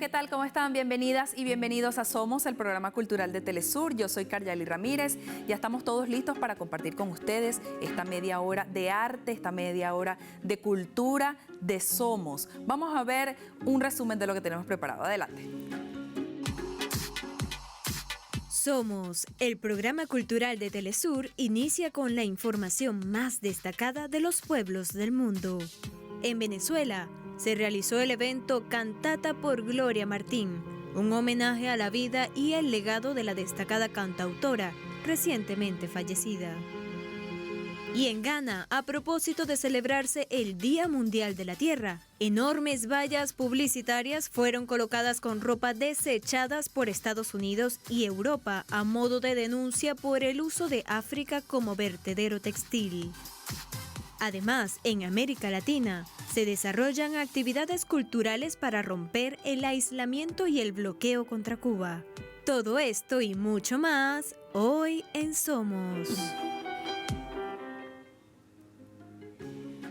¿qué tal? ¿Cómo están? Bienvenidas y bienvenidos a Somos, el programa cultural de Telesur. Yo soy Karyali Ramírez. Ya estamos todos listos para compartir con ustedes esta media hora de arte, esta media hora de cultura de Somos. Vamos a ver un resumen de lo que tenemos preparado. Adelante. Somos, el programa cultural de Telesur, inicia con la información más destacada de los pueblos del mundo. En Venezuela, se realizó el evento Cantata por Gloria Martín, un homenaje a la vida y el legado de la destacada cantautora recientemente fallecida. Y en Ghana, a propósito de celebrarse el Día Mundial de la Tierra, enormes vallas publicitarias fueron colocadas con ropa desechadas por Estados Unidos y Europa a modo de denuncia por el uso de África como vertedero textil. Además, en América Latina, se desarrollan actividades culturales para romper el aislamiento y el bloqueo contra Cuba. Todo esto y mucho más, hoy en Somos.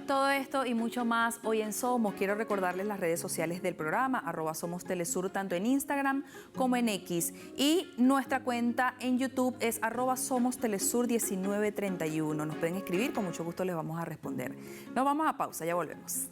Todo esto y mucho más hoy en Somos. Quiero recordarles las redes sociales del programa, @SomosTelesur, tanto en Instagram como en X. Y nuestra cuenta en YouTube es @SomosTelesur1931. Nos pueden escribir, con mucho gusto les vamos a responder. Nos vamos a pausa, ya volvemos.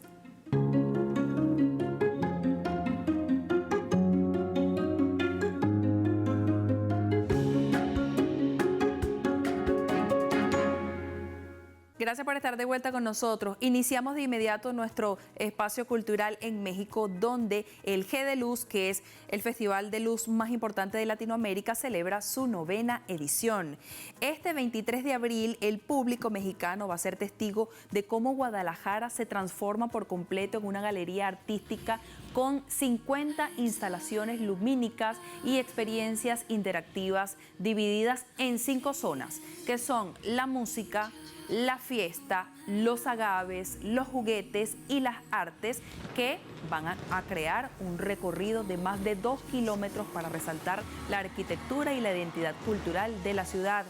Gracias por estar de vuelta con nosotros. Iniciamos de inmediato nuestro espacio cultural en México, donde el G de Luz, que es el festival de luz más importante de Latinoamérica, celebra su 9ª edición. Este 23 de abril, el público mexicano va a ser testigo de cómo Guadalajara se transforma por completo en una galería artística con 50 instalaciones lumínicas y experiencias interactivas divididas en 5 zonas, que son la música, la fiesta, los agaves, los juguetes y las artes, que van a crear un recorrido de más de 2 kilómetros para resaltar la arquitectura y la identidad cultural de la ciudad.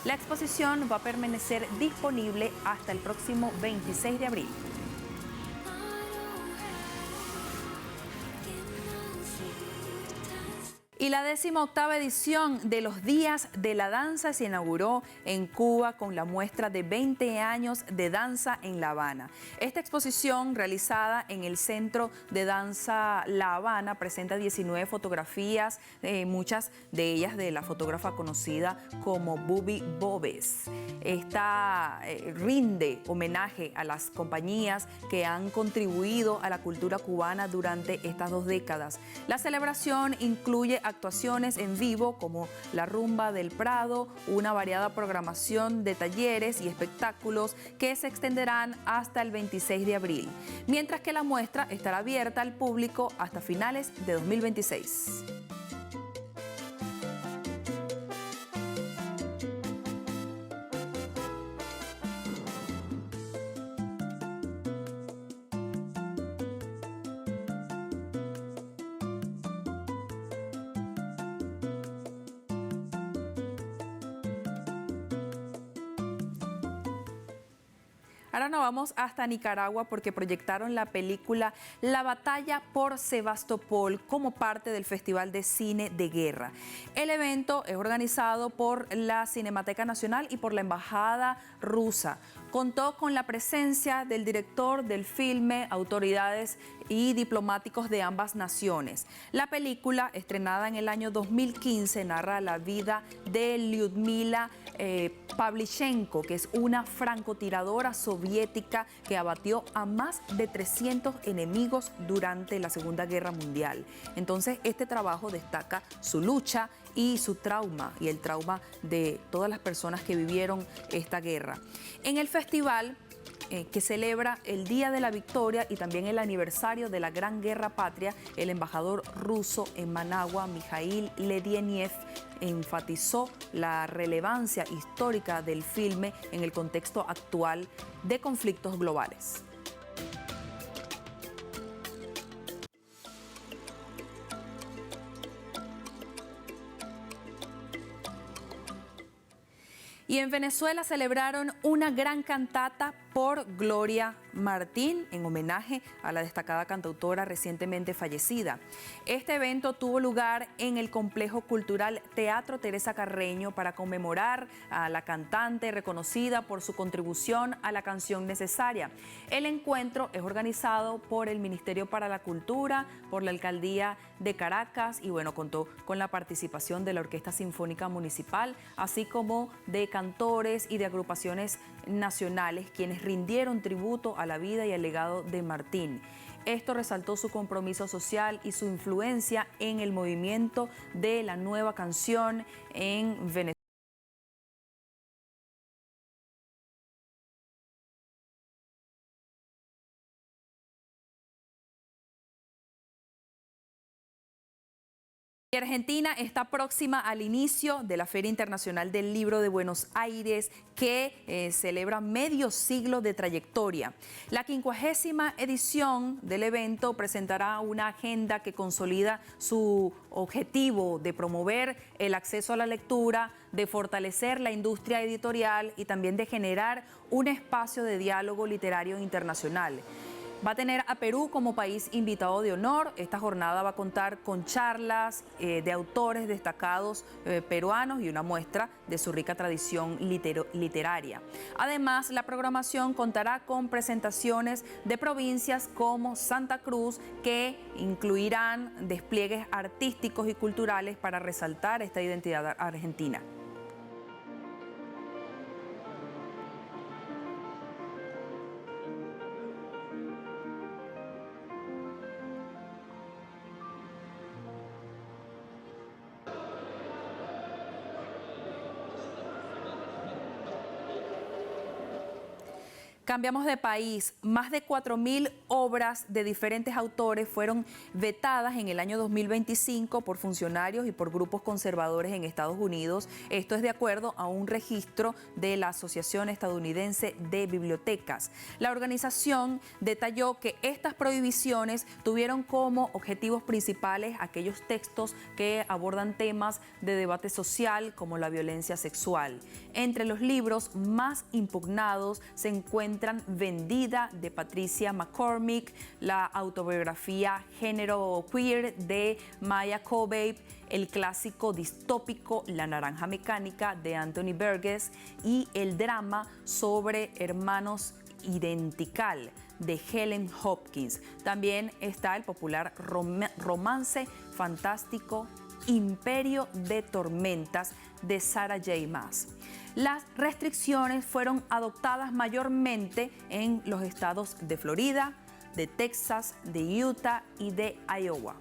La exposición va a permanecer disponible hasta el próximo 26 de abril. Y la 18ª edición de los Días de la Danza se inauguró en Cuba con la muestra de 20 años de danza en La Habana. Esta exposición, realizada en el Centro de Danza La Habana, presenta 19 fotografías, muchas de ellas de la fotógrafa conocida como Bubi Bobes. Esta rinde homenaje a las compañías que han contribuido a la cultura cubana durante estas 2 décadas. La celebración incluye actuaciones en vivo como la Rumba del Prado, una variada programación de talleres y espectáculos que se extenderán hasta el 26 de abril, mientras que la muestra estará abierta al público hasta finales de 2026. Ahora nos vamos hasta Nicaragua porque proyectaron la película La Batalla por Sebastopol como parte del Festival de Cine de Guerra. El evento es organizado por la Cinemateca Nacional y por la Embajada rusa. Contó con la presencia del director del filme, autoridades y diplomáticos de ambas naciones. La película, estrenada en el año 2015, narra la vida de Lyudmila Pavlichenko, que es una francotiradora soviética que abatió a más de 300 enemigos durante la Segunda Guerra Mundial. Entonces, este trabajo destaca su lucha y su trauma, y el trauma de todas las personas que vivieron esta guerra. En el festival, que celebra el Día de la Victoria y también el aniversario de la Gran Guerra Patria, el embajador ruso en Managua, Mikhail Ledyeniev, enfatizó la relevancia histórica del filme en el contexto actual de conflictos globales. Y en Venezuela celebraron una gran cantata por Gloria Martín, en homenaje a la destacada cantautora recientemente fallecida. Este evento tuvo lugar en el Complejo Cultural Teatro Teresa Carreño para conmemorar a la cantante reconocida por su contribución a la canción necesaria. El encuentro es organizado por el Ministerio para la Cultura, por la Alcaldía de Caracas y bueno, contó con la participación de la Orquesta Sinfónica Municipal, así como de cantores y de agrupaciones nacionales, quienes rindieron tributo a la vida y al legado de Martín. Esto resaltó su compromiso social y su influencia en el movimiento de la nueva canción en Venezuela. Argentina está próxima al inicio de la Feria Internacional del Libro de Buenos Aires, que celebra medio siglo de trayectoria. La 50ª edición del evento presentará una agenda que consolida su objetivo de promover el acceso a la lectura, de fortalecer la industria editorial y también de generar un espacio de diálogo literario internacional. Va a tener a Perú como país invitado de honor. Esta jornada va a contar con charlas de autores destacados peruanos y una muestra de su rica tradición literaria. Además, la programación contará con presentaciones de provincias como Santa Cruz, que incluirán despliegues artísticos y culturales para resaltar esta identidad argentina. Cambiamos de país. Más de 4.000 obras de diferentes autores fueron vetadas en el año 2025 por funcionarios y por grupos conservadores en Estados Unidos. Esto es de acuerdo a un registro de la Asociación Estadounidense de Bibliotecas. La organización detalló que estas prohibiciones tuvieron como objetivos principales aquellos textos que abordan temas de debate social como la violencia sexual. Entre los libros más impugnados se encuentran Vendida de Patricia McCormick, la autobiografía Género Queer de Maya Kobabe, el clásico distópico La Naranja Mecánica de Anthony Burgess y el drama sobre hermanos Identical de Helen Hopkins. También está el popular romance fantástico Imperio de Tormentas de Sarah J. Maas. Las restricciones fueron adoptadas mayormente en los estados de Florida, de Texas, de Utah y de Iowa.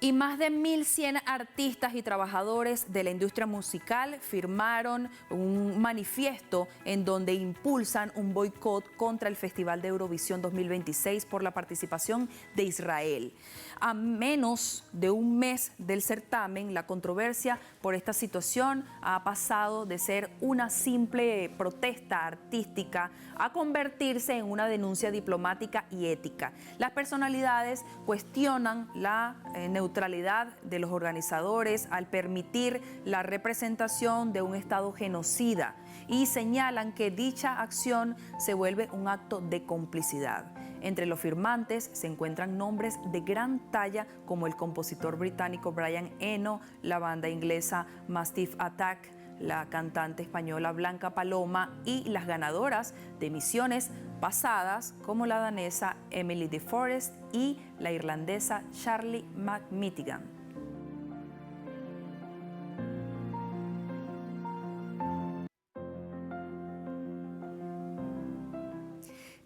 Y más de 1.100 artistas y trabajadores de la industria musical firmaron un manifiesto en donde impulsan un boicot contra el Festival de Eurovisión 2026 por la participación de Israel. A menos de un mes del certamen, la controversia por esta situación ha pasado de ser una simple protesta artística a convertirse en una denuncia diplomática y ética. Las personalidades cuestionan la neutralidad de los organizadores al permitir la representación de un Estado genocida y señalan que dicha acción se vuelve un acto de complicidad. Entre los firmantes se encuentran nombres de gran talla como el compositor británico Brian Eno, la banda inglesa Massive Attack, la cantante española Blanca Paloma y las ganadoras de emisiones pasadas como la danesa Emily de Forest y la irlandesa Charlie McMittigan.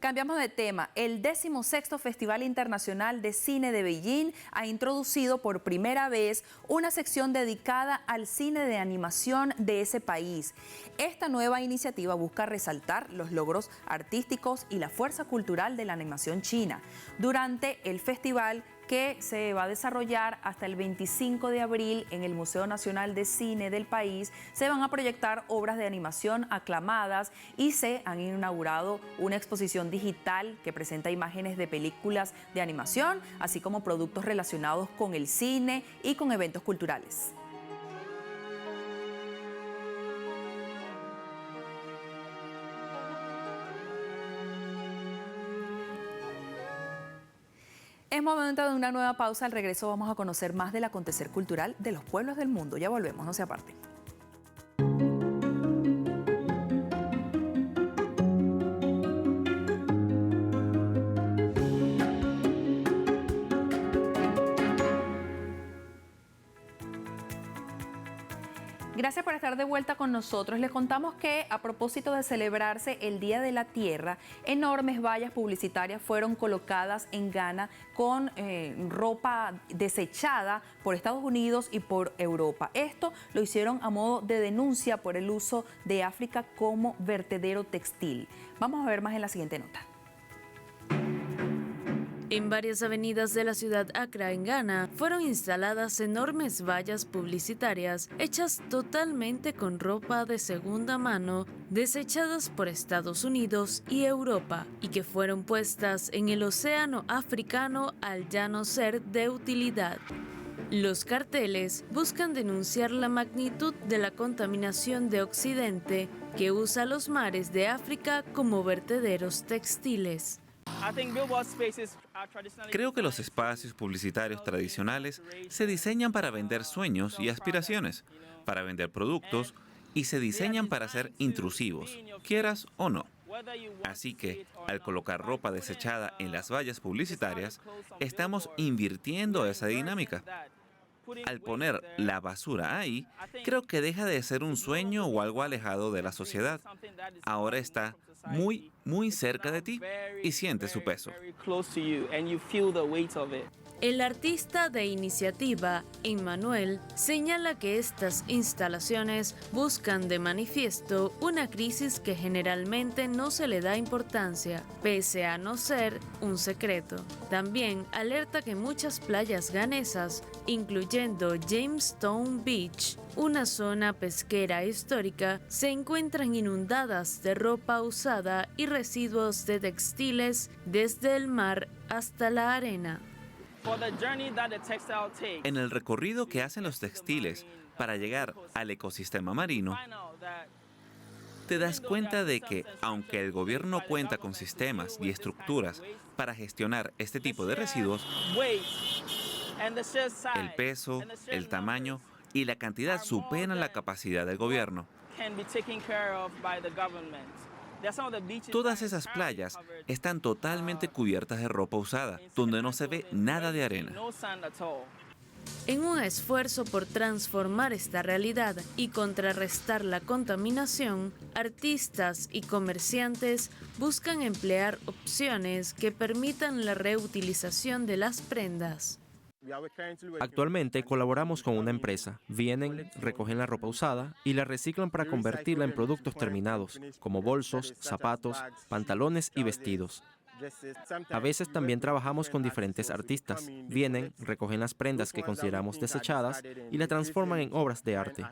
Cambiamos de tema. El 16º Festival Internacional de Cine de Beijing ha introducido por primera vez una sección dedicada al cine de animación de ese país. Esta nueva iniciativa busca resaltar los logros artísticos y la fuerza cultural de la animación china. Durante el festival, que se va a desarrollar hasta el 25 de abril en el Museo Nacional de Cine del país. Se van a proyectar obras de animación aclamadas y se han inaugurado una exposición digital que presenta imágenes de películas de animación, así como productos relacionados con el cine y con eventos culturales. Es momento de una nueva pausa. Al regreso vamos a conocer más del acontecer cultural de los pueblos del mundo. Ya volvemos, no se aparten. Gracias por estar de vuelta con nosotros. Les contamos que a propósito de celebrarse el Día de la Tierra, enormes vallas publicitarias fueron colocadas en Ghana con ropa desechada por Estados Unidos y por Europa. Esto lo hicieron a modo de denuncia por el uso de África como vertedero textil. Vamos a ver más en la siguiente nota. En varias avenidas de la ciudad Accra, en Ghana, fueron instaladas enormes vallas publicitarias hechas totalmente con ropa de segunda mano, desechadas por Estados Unidos y Europa, y que fueron puestas en el océano africano al ya no ser de utilidad. Los carteles buscan denunciar la magnitud de la contaminación de Occidente, que usa los mares de África como vertederos textiles. Creo que los espacios publicitarios tradicionales se diseñan para vender sueños y aspiraciones, para vender productos, y se diseñan para ser intrusivos, quieras o no. Así que, al colocar ropa desechada en las vallas publicitarias, estamos invirtiendo esa dinámica. Al poner la basura ahí, creo que deja de ser un sueño o algo alejado de la sociedad. Ahora está muy, muy cerca de ti y sientes su peso. El artista de iniciativa, Emmanuel, señala que estas instalaciones buscan de manifiesto una crisis que generalmente no se le da importancia, pese a no ser un secreto. También alerta que muchas playas ghanesas, incluyendo Jamestown Beach, una zona pesquera histórica, se encuentran inundadas de ropa usada y residuos de textiles desde el mar hasta la arena. En el recorrido que hacen los textiles para llegar al ecosistema marino, te das cuenta de que, aunque el gobierno cuenta con sistemas y estructuras para gestionar este tipo de residuos, el peso, el tamaño y la cantidad superan la capacidad del gobierno. Todas esas playas están totalmente cubiertas de ropa usada, donde no se ve nada de arena. En un esfuerzo por transformar esta realidad y contrarrestar la contaminación, artistas y comerciantes buscan emplear opciones que permitan la reutilización de las prendas. Actualmente colaboramos con una empresa. Vienen, recogen la ropa usada y la reciclan para convertirla en productos terminados, como bolsos, zapatos, pantalones y vestidos. A veces también trabajamos con diferentes artistas. Vienen, recogen las prendas que consideramos desechadas y las transforman en obras de arte.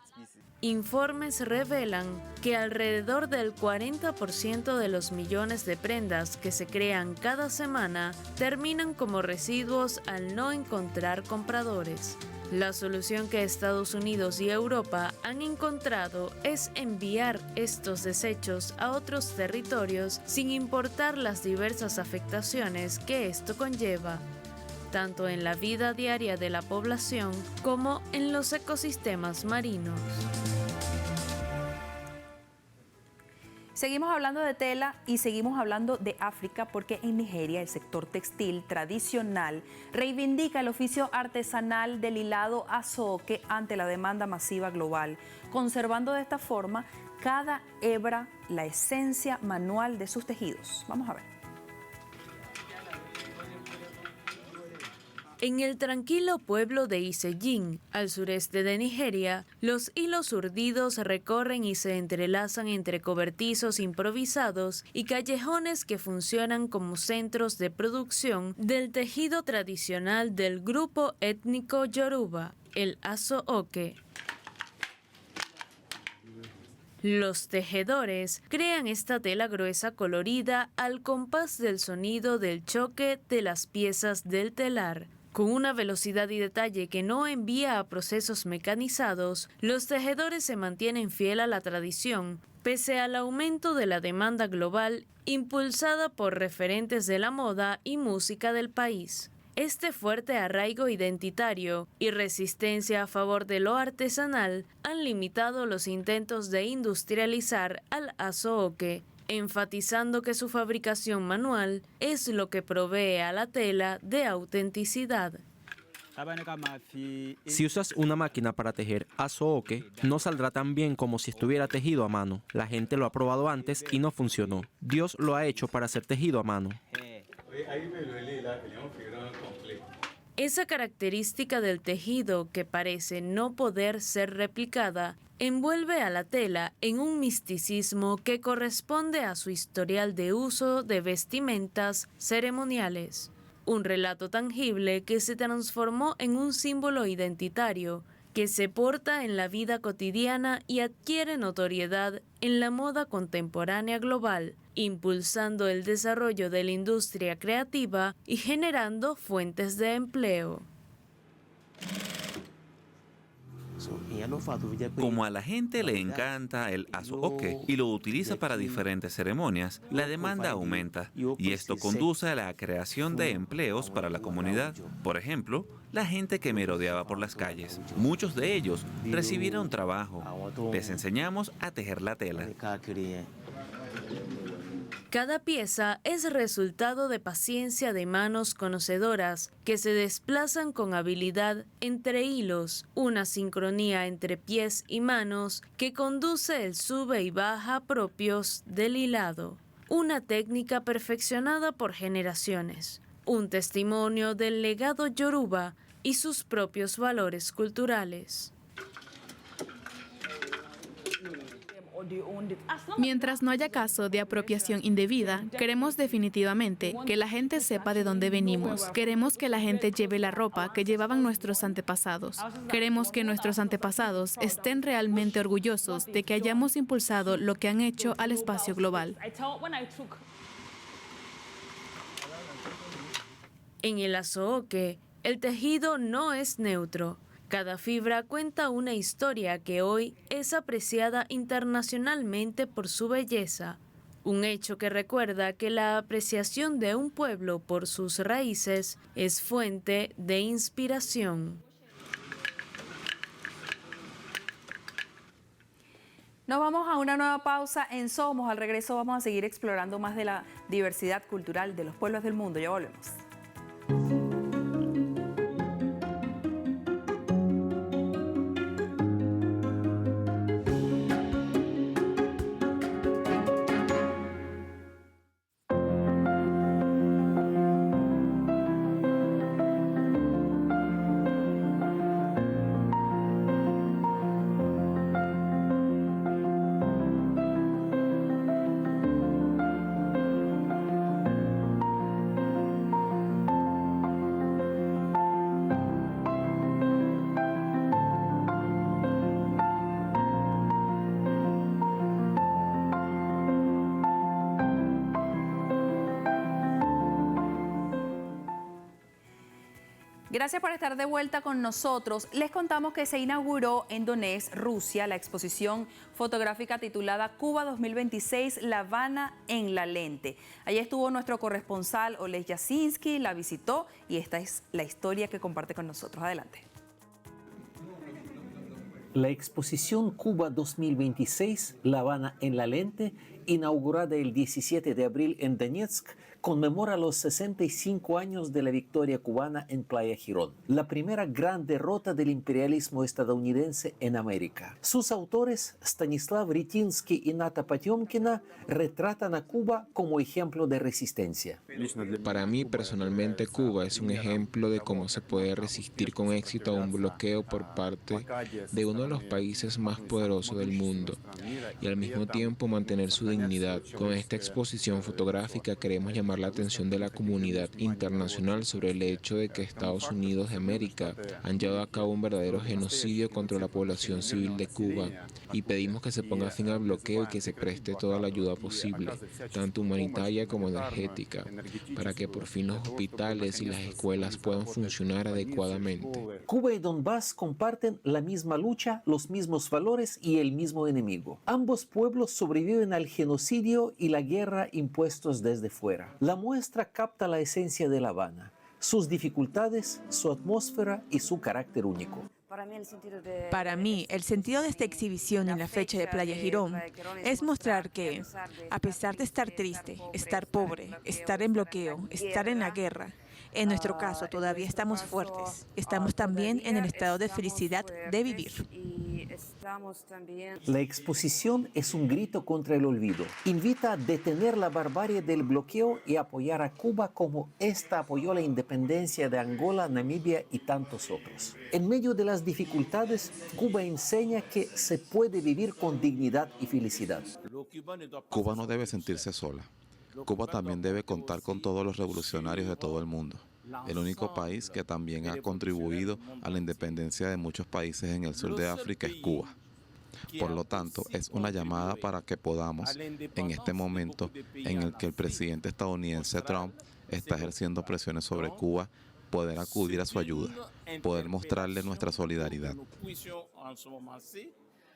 Informes revelan que alrededor del 40% de los millones de prendas que se crean cada semana terminan como residuos al no encontrar compradores. La solución que Estados Unidos y Europa han encontrado es enviar estos desechos a otros territorios sin importar las diversas afectaciones que esto conlleva, tanto en la vida diaria de la población como en los ecosistemas marinos. Seguimos hablando de tela y seguimos hablando de África porque en Nigeria el sector textil tradicional reivindica el oficio artesanal del hilado azoque ante la demanda masiva global, conservando de esta forma cada hebra la esencia manual de sus tejidos. Vamos a ver. En el tranquilo pueblo de Iseyin, al sureste de Nigeria, los hilos urdidos recorren y se entrelazan entre cobertizos improvisados y callejones que funcionan como centros de producción del tejido tradicional del grupo étnico Yoruba, el Aso-Oke. Los tejedores crean esta tela gruesa colorida al compás del sonido del choque de las piezas del telar. Con una velocidad y detalle que no envía a procesos mecanizados, los tejedores se mantienen fiel a la tradición, pese al aumento de la demanda global impulsada por referentes de la moda y música del país. Este fuerte arraigo identitario y resistencia a favor de lo artesanal han limitado los intentos de industrializar al Aso-Oke, enfatizando que su fabricación manual es lo que provee a la tela de autenticidad. Si usas una máquina para tejer Aso-Oke, no saldrá tan bien como si estuviera tejido a mano. La gente lo ha probado antes y no funcionó. Dios lo ha hecho para ser tejido a mano. Esa característica del tejido que parece no poder ser replicada envuelve a la tela en un misticismo que corresponde a su historial de uso de vestimentas ceremoniales. Un relato tangible que se transformó en un símbolo identitario que se porta en la vida cotidiana y adquiere notoriedad en la moda contemporánea global, impulsando el desarrollo de la industria creativa y generando fuentes de empleo. Como a la gente le encanta el Aso-Oke y lo utiliza para diferentes ceremonias, la demanda aumenta y esto conduce a la creación de empleos para la comunidad. Por ejemplo, la gente que merodeaba por las calles. Muchos de ellos recibieron trabajo. Les enseñamos a tejer la tela. Cada pieza es resultado de paciencia de manos conocedoras que se desplazan con habilidad entre hilos, una sincronía entre pies y manos que conduce el sube y baja propios del hilado. Una técnica perfeccionada por generaciones, un testimonio del legado yoruba y sus propios valores culturales. Mientras no haya caso de apropiación indebida, queremos definitivamente que la gente sepa de dónde venimos. Queremos que la gente lleve la ropa que llevaban nuestros antepasados. Queremos que nuestros antepasados estén realmente orgullosos de que hayamos impulsado lo que han hecho al espacio global. En el Aso-Oke, el tejido no es neutro. Cada fibra cuenta una historia que hoy es apreciada internacionalmente por su belleza, un hecho que recuerda que la apreciación de un pueblo por sus raíces es fuente de inspiración. Nos vamos a una nueva pausa en Somos. Al regreso vamos a seguir explorando más de la diversidad cultural de los pueblos del mundo. Ya volvemos. Gracias por estar de vuelta con nosotros. Les contamos que se inauguró en Donetsk, Rusia, la exposición fotográfica titulada Cuba 2026, La Habana en la lente. Allí estuvo nuestro corresponsal Oleh Jasinski, la visitó y esta es la historia que comparte con nosotros. Adelante. La exposición Cuba 2026, La Habana en la lente, inaugurada el 17 de abril en Donetsk, conmemora los 65 años de la victoria cubana en Playa Girón, la primera gran derrota del imperialismo estadounidense en América. Sus autores, Stanislav Ritinsky y Nata Patiomkina, retratan a Cuba como ejemplo de resistencia. Para mí, personalmente, Cuba es un ejemplo de cómo se puede resistir con éxito a un bloqueo por parte de uno de los países más poderosos del mundo y al mismo tiempo mantener su dignidad. Con esta exposición fotográfica queremos llamar la atención de la comunidad internacional sobre el hecho de que Estados Unidos de América han llevado a cabo un verdadero genocidio contra la población civil de Cuba y pedimos que se ponga fin al bloqueo y que se preste toda la ayuda posible, tanto humanitaria como energética, para que por fin los hospitales y las escuelas puedan funcionar adecuadamente. Cuba y Donbass comparten la misma lucha, los mismos valores y el mismo enemigo. Ambos pueblos sobreviven al genocidio y la guerra impuestos desde fuera. La muestra capta la esencia de La Habana, sus dificultades, su atmósfera y su carácter único. Para mí, el sentido de esta exhibición en la fecha de Playa Girón es mostrar que, a pesar de estar triste, estar pobre, estar en bloqueo, estar en la guerra, en nuestro caso todavía estamos fuertes, estamos también en el estado de felicidad de vivir. La exposición es un grito contra el olvido. Invita a detener la barbarie del bloqueo y apoyar a Cuba como ésta apoyó la independencia de Angola, Namibia y tantos otros. En medio de las dificultades, Cuba enseña que se puede vivir con dignidad y felicidad. Cuba no debe sentirse sola. Cuba también debe contar con todos los revolucionarios de todo el mundo. El único país que también ha contribuido a la independencia de muchos países en el sur de África es Cuba. Por lo tanto, es una llamada para que podamos, en este momento en el que el presidente estadounidense Trump está ejerciendo presiones sobre Cuba, poder acudir a su ayuda, poder mostrarle nuestra solidaridad.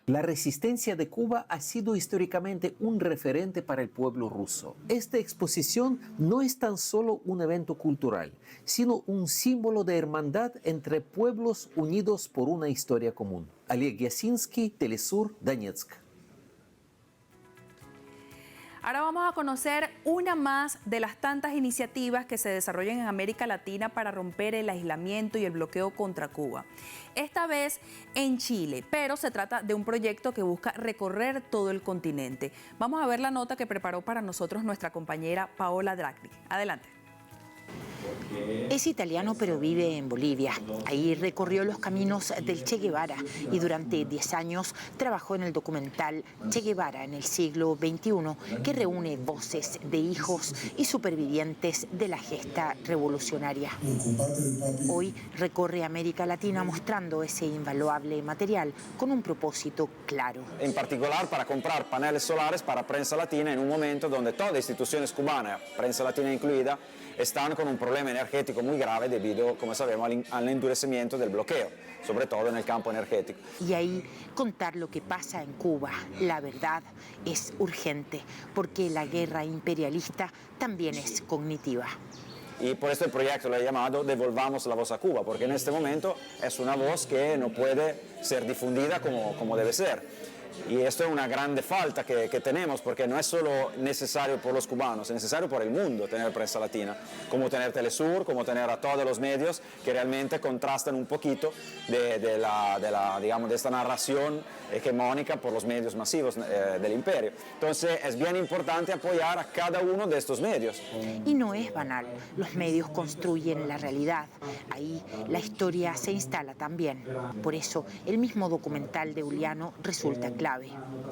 La resistencia de Cuba ha sido históricamente un referente para el pueblo ruso. Esta exposición no es tan solo un evento cultural, sino un símbolo de hermandad entre pueblos unidos por una historia común. Oleg Yasinski, Telesur, Donetsk. Ahora vamos a conocer una más de las tantas iniciativas que se desarrollan en América Latina para romper el aislamiento y el bloqueo contra Cuba. Esta vez en Chile, pero se trata de un proyecto que busca recorrer todo el continente. Vamos a ver la nota que preparó para nosotros nuestra compañera Paola Draghi. Adelante. Es italiano pero vive en Bolivia. Ahí recorrió los caminos del Che Guevara y durante 10 años trabajó en el documental Che Guevara en el siglo XXI, que reúne voces de hijos y supervivientes de la gesta revolucionaria. Hoy recorre América Latina mostrando ese invaluable material con un propósito claro. En particular para comprar paneles solares para Prensa Latina en un momento donde todas las instituciones cubanas, Prensa Latina incluida, están con un problema energético muy grave debido, como sabemos, al endurecimiento del bloqueo, sobre todo en el campo energético. Y ahí contar lo que pasa en Cuba. La verdad es urgente, porque la guerra imperialista también es cognitiva. Y por esto el proyecto lo he llamado Devolvamos la voz a Cuba, porque en este momento es una voz que no puede ser difundida como debe ser. Y esto es una grande falta que tenemos, porque no es solo necesario por los cubanos, es necesario por el mundo tener Prensa Latina, como tener Telesur, como tener a todos los medios que realmente contrastan un poquito de esta narración hegemónica por los medios masivos del imperio. Entonces es bien importante apoyar a cada uno de estos medios. Y no es banal, los medios construyen la realidad, ahí la historia se instala también. Por eso el mismo documental de Uliano resulta clave.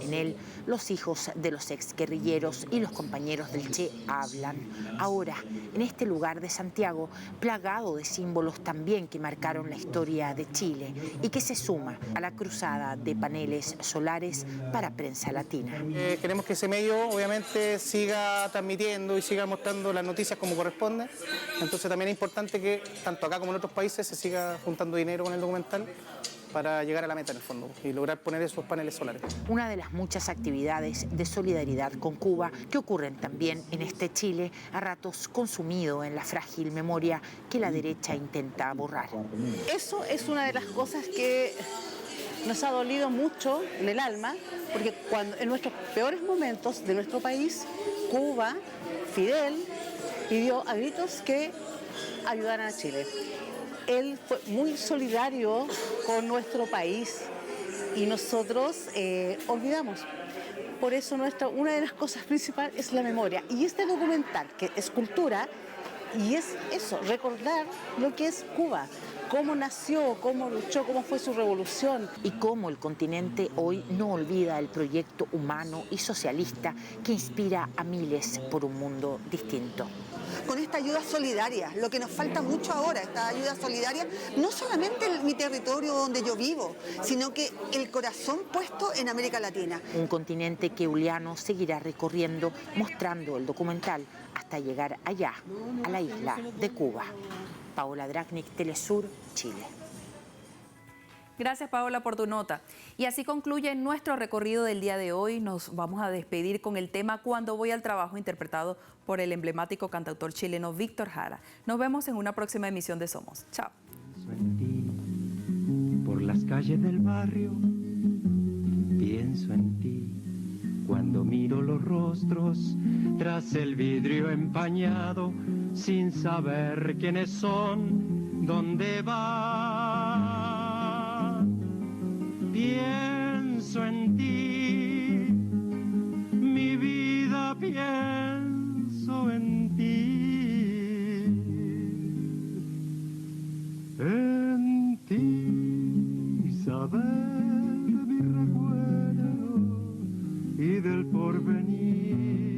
En él, los hijos de los exguerrilleros y los compañeros del Che hablan. Ahora, en este lugar de Santiago, plagado de símbolos también que marcaron la historia de Chile y que se suma a la cruzada de paneles solares para Prensa Latina. Queremos que ese medio, obviamente, siga transmitiendo y siga mostrando las noticias como corresponde. Entonces también es importante que, tanto acá como en otros países, se siga juntando dinero con el documental para llegar a la meta en el fondo y lograr poner esos paneles solares. Una de las muchas actividades de solidaridad con Cuba que ocurren también en este Chile, a ratos consumido en la frágil memoria que la derecha intenta borrar. Eso es una de las cosas que nos ha dolido mucho en el alma, porque cuando en nuestros peores momentos de nuestro país, Cuba, Fidel, pidió a gritos que ayudaran a Chile. Él fue muy solidario con nuestro país y nosotros olvidamos. Por eso una de las cosas principales es la memoria. Y este documental, que es cultura, y es eso, recordar lo que es Cuba, cómo nació, cómo luchó, cómo fue su revolución. Y cómo el continente hoy no olvida el proyecto humano y socialista que inspira a miles por un mundo distinto. Con esta ayuda solidaria, lo que nos falta mucho ahora, esta ayuda solidaria, no solamente en mi territorio donde yo vivo, sino que el corazón puesto en América Latina. Un continente que Uliano seguirá recorriendo, mostrando el documental hasta llegar allá, a la isla de Cuba. Paola Dragnik, Telesur, Chile. Gracias, Paola, por tu nota. Y así concluye nuestro recorrido del día de hoy. Nos vamos a despedir con el tema Cuando voy al trabajo, interpretado por el emblemático cantautor chileno Víctor Jara. Nos vemos en una próxima emisión de Somos. Chao. Por las calles del barrio, pienso en ti. Cuando miro los rostros tras el vidrio empañado, sin saber quiénes son, dónde van. Pienso en ti, mi vida pienso en ti. En ti saber mi recuerdo y del porvenir.